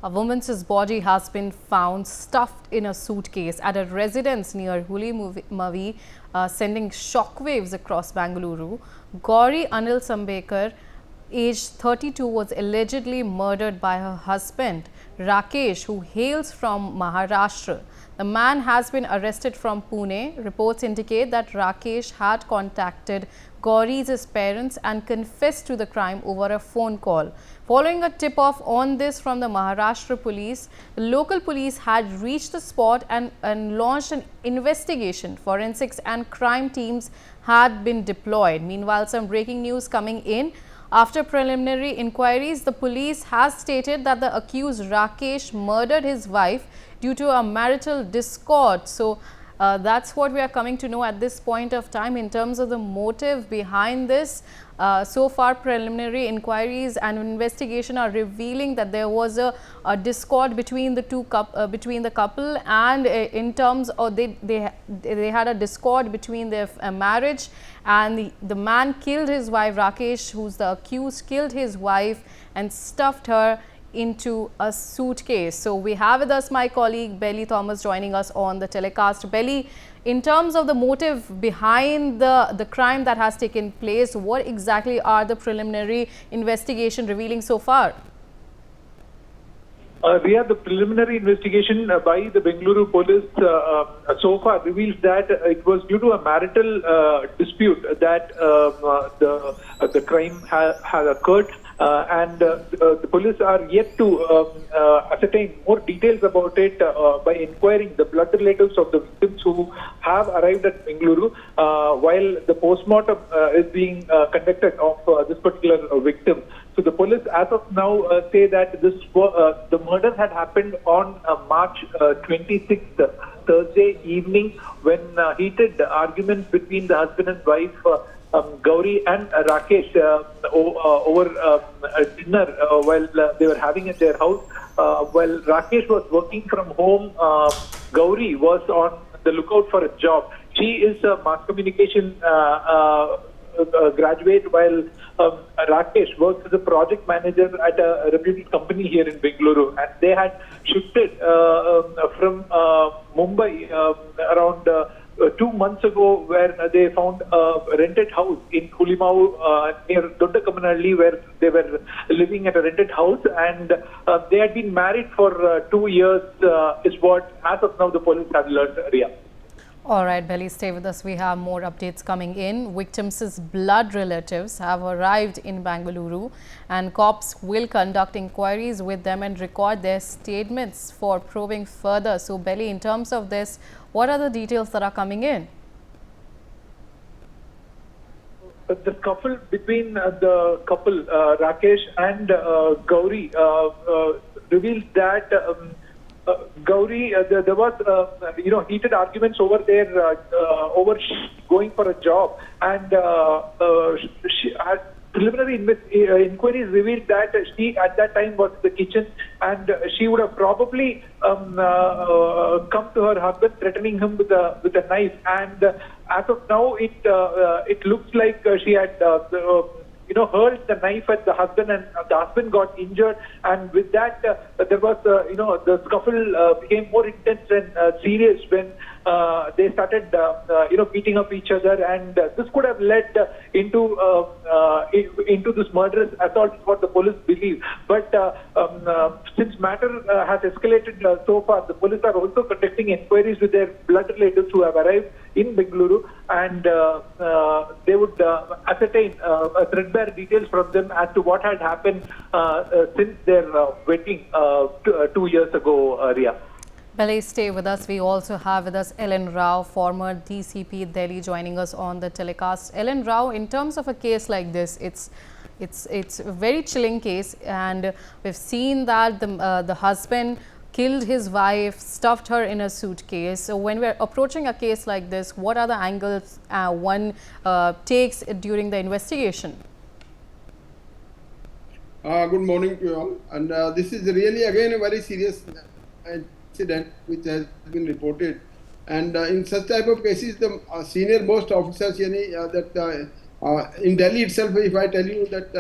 A woman's body has been found stuffed in a suitcase at a residence near Hulimavi, sending shockwaves across Bengaluru. Gauri Anil Sambekar, aged 32, was allegedly murdered by her husband, Rakesh, who hails from Maharashtra. The man has been arrested from Pune. Reports indicate that Rakesh had contacted Gauri's parents and confessed to the crime over a phone call. Following a tip-off on this from the Maharashtra police, the local police had reached the spot and launched an investigation. Forensics and crime teams had been deployed. Meanwhile, some breaking news coming in. After preliminary inquiries, the police has stated that the accused Rakesh murdered his wife due to a marital discord. So that's what we are coming to know at this point of time in terms of the motive behind this. So far, preliminary inquiries and investigation are revealing that there was a discord between the between the couple, and in terms of they had a discord between their marriage, and the man killed his wife. Rakesh, who's the accused, killed his wife and stuffed her into a suitcase. So we have with us my colleague Belly Thomas joining us on the telecast. Belly, in terms of the motive behind the crime that has taken place, what exactly are the preliminary investigation revealing so far? Riya, the preliminary investigation by the Bengaluru police so far reveals that it was due to a marital dispute that the crime has occurred. The police are yet to ascertain more details about it by inquiring the blood relatives of the victims who have arrived at Bengaluru while the postmortem is being conducted of this particular victim. So the police, as of now, say that the murder had happened on March 26th, Thursday evening, when heated arguments between the husband and wife Gauri and Rakesh over dinner while they were having at their house. While Rakesh was working from home, Gauri was on the lookout for a job. She is a mass communication graduate, while Rakesh works as a project manager at a reputed company here in Bengaluru, and they had shifted from Mumbai around 2 months ago, where they found a rented house in Hulimau near Doddakammanalli, where they were living at a rented house, and they had been married for 2 years, is what as of now the police have learned, Riya. All right, Belly, stay with us. We have more updates coming in. Victims' blood relatives have arrived in Bengaluru, and cops will conduct inquiries with them and record their statements for probing further. So, Belly, in terms of this, what are the details that are coming in? The couple between Rakesh and Gauri reveals that Gauri, there was heated arguments over there over going for a job, and preliminary inquiries revealed that she at that time was in the kitchen, and she would have probably come to her husband threatening him with a knife, and as of now it looks like she had hurled the knife at the husband, and the husband got injured, and with that there was the scuffle became more intense and serious when they started beating up each other, and this could have led into this murderous assault, is what the police believe. But since matter has escalated so far, the police are also conducting inquiries with their blood relatives who have arrived in Bengaluru, and they would ascertain threadbare details from them as to what had happened since their wedding 2 years ago, Riya. Belly, stay with us. We also have with us Ellen Rao, former DCP Delhi, joining us on the telecast. Ellen Rao, in terms of a case like this, it's a very chilling case, and we've seen that the husband killed his wife, stuffed her in a suitcase. So when we're approaching a case like this, what are the angles one takes during the investigation? Good morning to you all. And this is really again a very serious incident which has been reported. And in such type of cases, the senior most officers, in Delhi itself, if I tell you that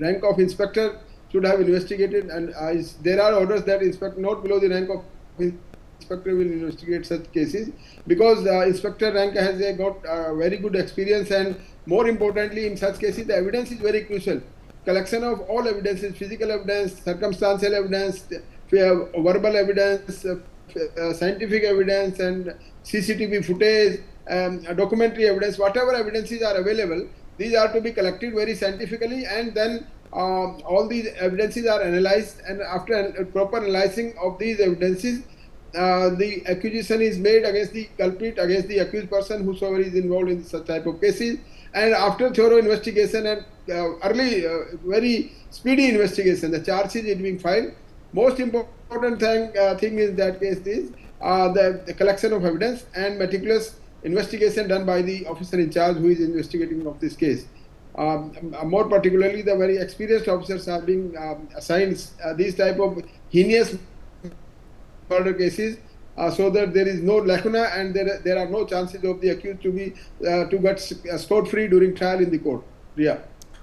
rank of inspector should have investigated, and there are orders that inspector not below the rank of inspector will investigate such cases, because inspector rank has got very good experience, and more importantly in such cases the evidence is very crucial. Collection of all evidences, physical evidence, circumstantial evidence, verbal evidence, scientific evidence, and CCTV footage, documentary evidence, whatever evidences are available, these are to be collected very scientifically, and then all these evidences are analyzed, and after a proper analyzing of these evidences, the accusation is made against the culprit, against the accused person, whosoever is involved in such type of cases, and after thorough investigation and early, very speedy investigation, the charge sheet is being filed. Most important thing in that case is the collection of evidence and meticulous investigation done by the officer in charge who is investigating of this case. More particularly, the very experienced officers are being assigned these type of heinous murder cases, so that there is no lacuna and there are no chances of the accused to get scot-free during trial in the court. Yeah.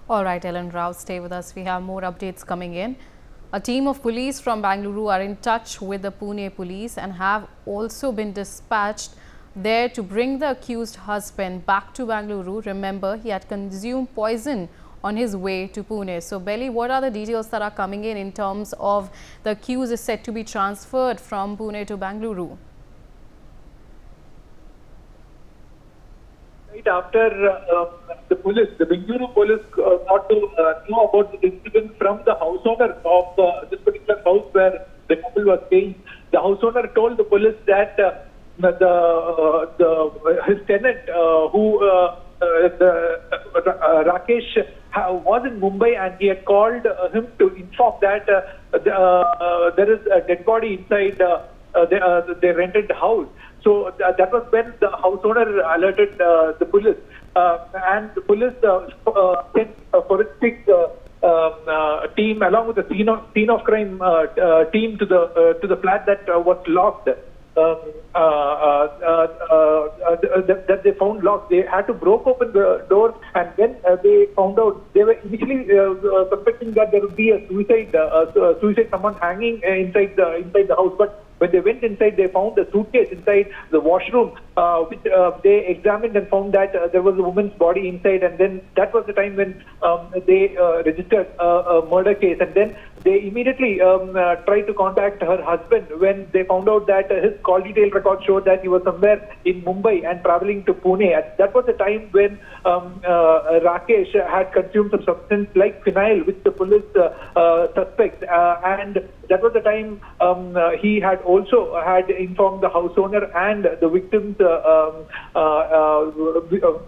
All right, Ellen Rao, stay with us. We have more updates coming in. A team of police from Bengaluru are in touch with the Pune police and have also been dispatched there to bring the accused husband back to Bengaluru. Remember, he had consumed poison on his way to Pune. So, Belly, what are the details that are coming in terms of the accused is said to be transferred from Pune to Bengaluru? Right after the Bengaluru police got to know about the incident from the house owner of this particular house where the couple was staying. The house owner told the police that his tenant, Rakesh, was in Mumbai, and he had called him to inform that there is a dead body inside their rented house. So that was when the house owner alerted the police, and the police sent a forensic team along with the scene of crime team to the flat that was locked. That they found locked. They had to break open the door, and then they found out, they were initially suspecting that there would be a suicide, someone hanging inside the house. But when they went inside, they found a suitcase inside the washroom, which they examined and found that there was a woman's body inside. And then that was the time when they registered a murder case. And then they immediately tried to contact her husband when they found out that his call detail record showed that he was somewhere in Mumbai and traveling to Pune. That was the time when Rakesh had consumed some substance like phenyl, which the police suspect, and that was the time he had also had informed the house owner and the victim's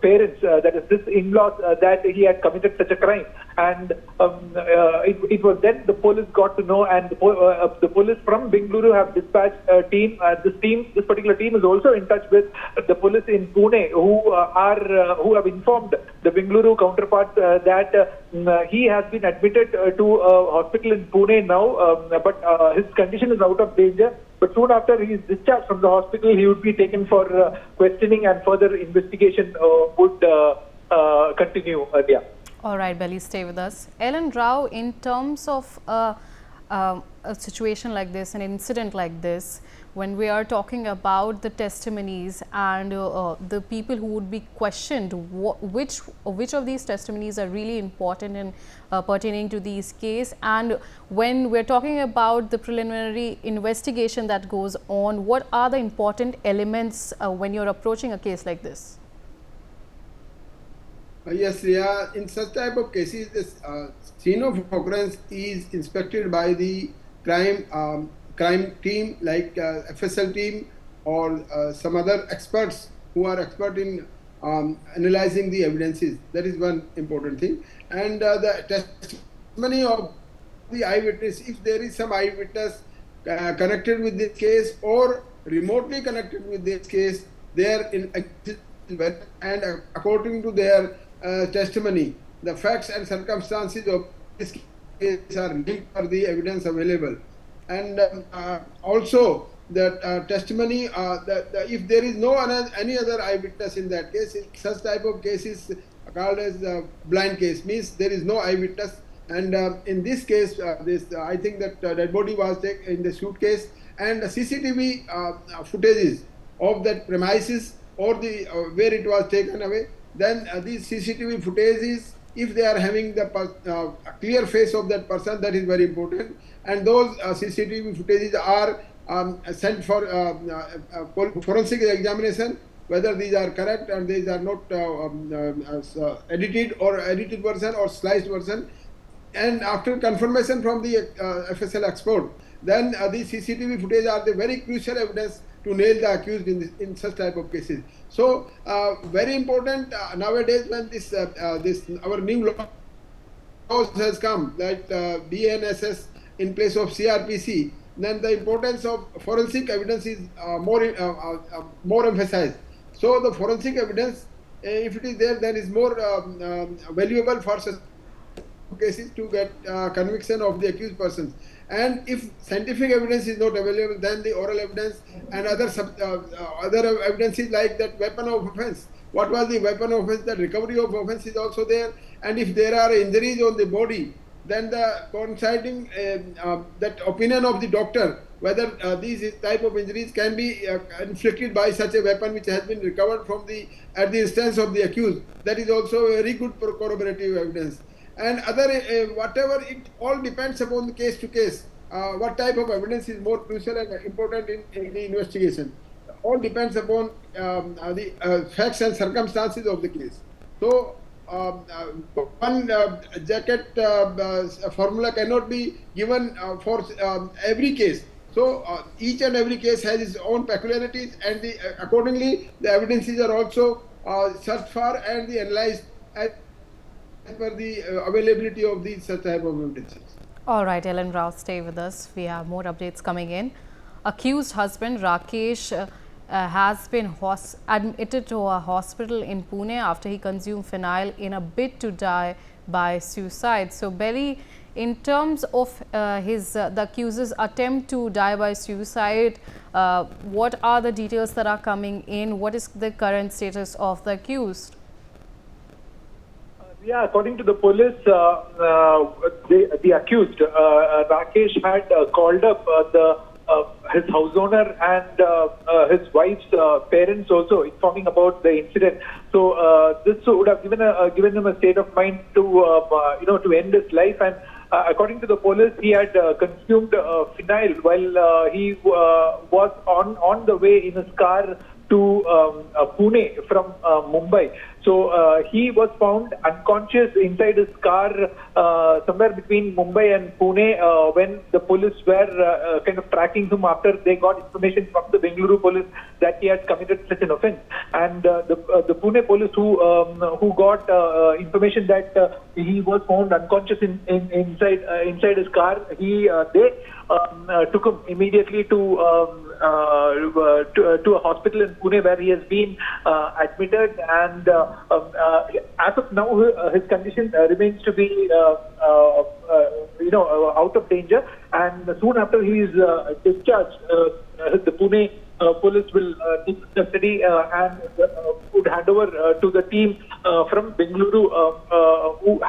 parents, that is his in-laws, that he had committed such a crime. And it was then the police got to know, and the police from Bengaluru have dispatched a team. This particular team is also in touch with the police in Pune, who have informed the Bengaluru counterpart that he has been admitted to a hospital in Pune now, but his condition is out of danger. But soon after he is discharged from the hospital, he would be taken for questioning, and further investigation would continue. Yeah. All right, Belly, stay with us. Ellen Rao, in terms of a situation like this, an incident like this, when we are talking about the testimonies and the people who would be questioned, which of these testimonies are really important and pertaining to these case? And when we're talking about the preliminary investigation that goes on, what are the important elements when you're approaching a case like this? Yes, Riya, in such type of cases, the scene of occurrence is inspected by the crime team, like FSL team or some other experts who are expert in analyzing the evidences. That is one important thing. And the testimony of the eyewitness, if there is some eyewitness connected with this case or remotely connected with this case, they are in, and according to their testimony, the facts and circumstances of this case are linked for the evidence available. And also that testimony, if there is no any other eyewitness in that case, such type of case is called as blind case, means there is no eyewitness And in this case, I think that dead body was taken in the suitcase, and the CCTV footages of that premises or the where it was taken away. Then these CCTV footages, if they are having the clear face of that person, that is very important. And those CCTV footages are sent for forensic examination, whether these are correct and these are not edited version or sliced version. And after confirmation from the FSL expert, then these CCTV footage are the very crucial evidence to nail the accused in such type of cases. So very important nowadays when this our new laws has come, like BNSS in place of CRPC, then the importance of forensic evidence is more emphasized. So the forensic evidence, if it is there, then is more valuable for such cases to get conviction of the accused persons. And if scientific evidence is not available, then the oral evidence and other evidences like that weapon of offense. What was the weapon of offense? The recovery of offense is also there. And if there are injuries on the body, then the coinciding that opinion of the doctor whether these type of injuries can be inflicted by such a weapon which has been recovered from at the instance of the accused. That is also very good corroborative evidence. And other whatever, it all depends upon the case to case. What type of evidence is more crucial and important in the investigation? All depends upon the facts and circumstances of the case. So one jacket formula cannot be given for every case. So each and every case has its own peculiarities, and accordingly the evidences are also searched for and analyzed as per the availability of these such type of evidences. All right, Ellen Rao, stay with us. We have more updates coming in. Accused husband Rakesh has been admitted to a hospital in Pune after he consumed phenyl in a bid to die by suicide. So, Belly, in terms of the accuser's attempt to die by suicide, what are the details that are coming in? What is the current status of the accused? Yeah, according to the police, the accused, Rakesh, had called up his house owner and his wife's parents also, informing about the incident. So this would have given him a state of mind to end his life. And according to the police, he had consumed phenyl while he was on the way in his car to Pune from Mumbai. So he was found unconscious inside his car somewhere between Mumbai and Pune when the police were kind of tracking him after they got information from the Bengaluru police that he had committed such an offence. And the Pune police who got information that he was found unconscious inside his car, they took him immediately to a hospital in Pune where he has been admitted, and as of now his condition remains to be out of danger, and soon after he is discharged, the Pune police will take custody and would hand over to the team from Bengaluru who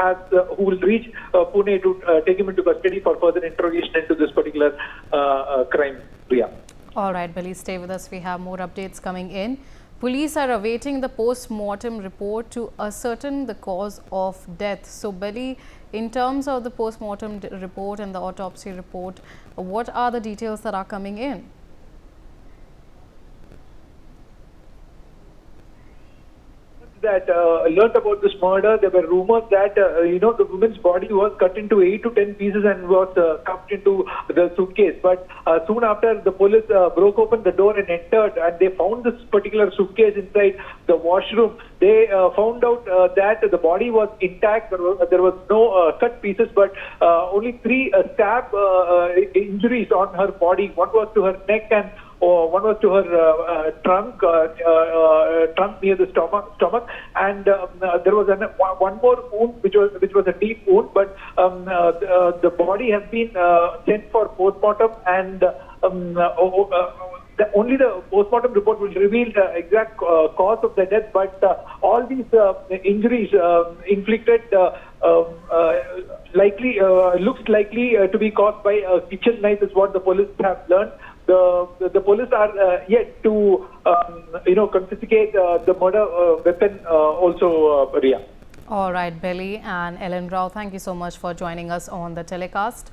will reach Pune to take him into custody for further interrogation into this particular crime. Priya. All right, Billy, stay with us. We have more updates coming in. Police are awaiting the post-mortem report to ascertain the cause of death. So, Billy, in terms of the post-mortem report and the autopsy report, what are the details that are coming in? That learned about this murder, there were rumors that the woman's body was cut into 8 to 10 pieces and was stuffed into the suitcase. But soon after, the police broke open the door and entered, and they found this particular suitcase inside the washroom. They found out that the body was intact. There was no cut pieces, but only 3 stab injuries on her body. One was to her neck and one was to her trunk near the stomach, and there was one more wound which was a deep wound. But the body has been sent for postmortem, and only the postmortem report will reveal the exact cause of the death. But all these injuries inflicted looks likely to be caused by a kitchen knife, is what the police have learned. The police are yet to confiscate the murder weapon also, Ria. All right, Billy and Ellen Rao, thank you so much for joining us on the telecast.